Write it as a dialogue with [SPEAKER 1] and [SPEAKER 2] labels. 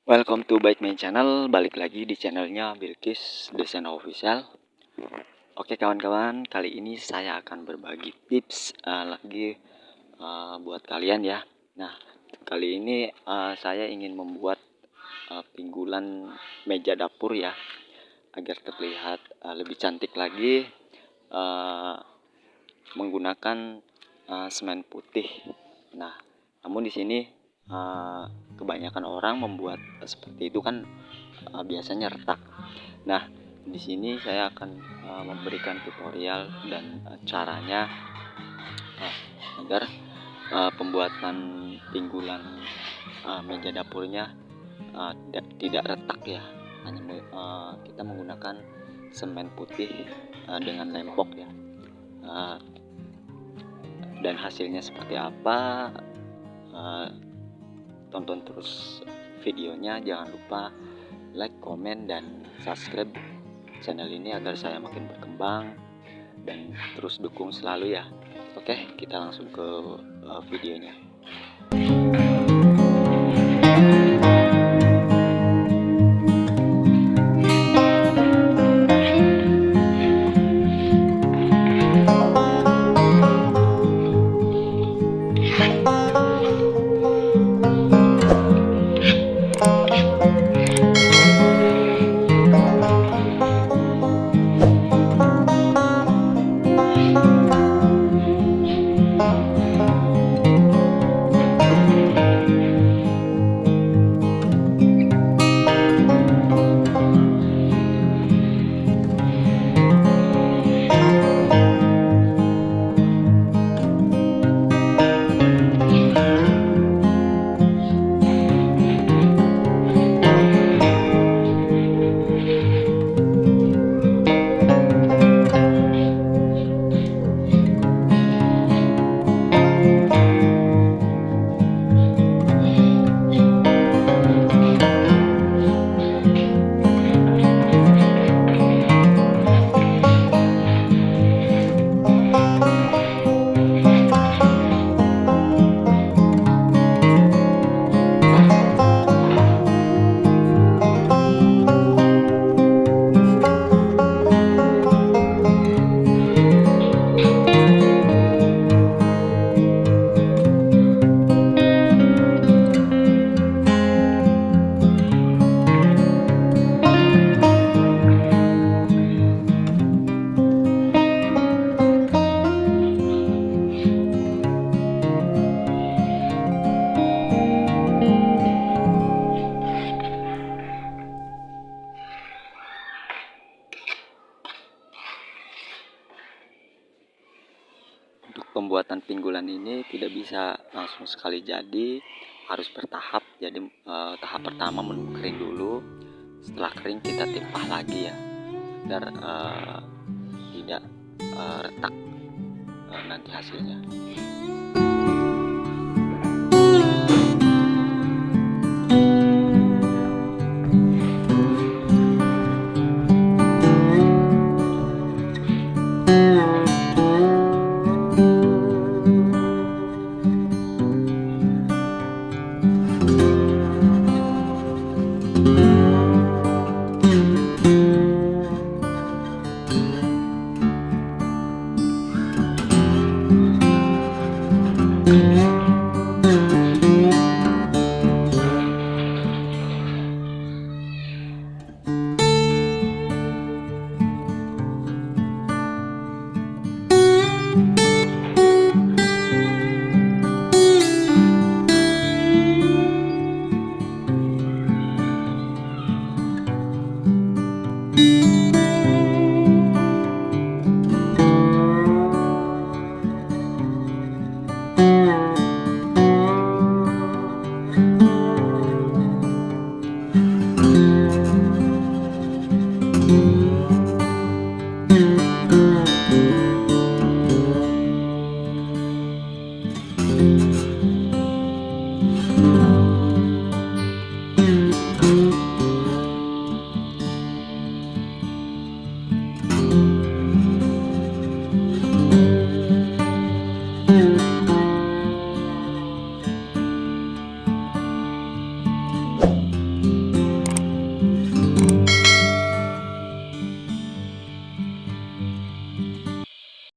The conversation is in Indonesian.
[SPEAKER 1] Welcome to Bike My Channel, balik lagi di channelnya Bilkis Desain Official. Oke kawan-kawan, kali ini saya akan berbagi tips lagi buat kalian ya. Nah, kali ini saya ingin membuat pinggulan meja dapur ya, agar terlihat lebih cantik lagi menggunakan semen putih. Nah, namun di sini kebanyakan orang membuat seperti itu kan biasanya retak. Nah, di sini saya akan memberikan tutorial dan caranya agar pembuatan pinggulan meja dapurnya tidak retak ya. Hanya kita menggunakan semen putih dengan lempok ya. Dan hasilnya seperti apa? Tonton terus videonya, jangan lupa like, komen, dan subscribe channel ini agar saya makin berkembang dan terus dukung selalu ya. Oke, kita langsung ke videonya. Untuk pembuatan pinggulan ini tidak bisa langsung sekali jadi, harus bertahap. Jadi tahap pertama menunggu kering dulu. Setelah kering kita timpah lagi ya, agar tidak retak nanti hasilnya.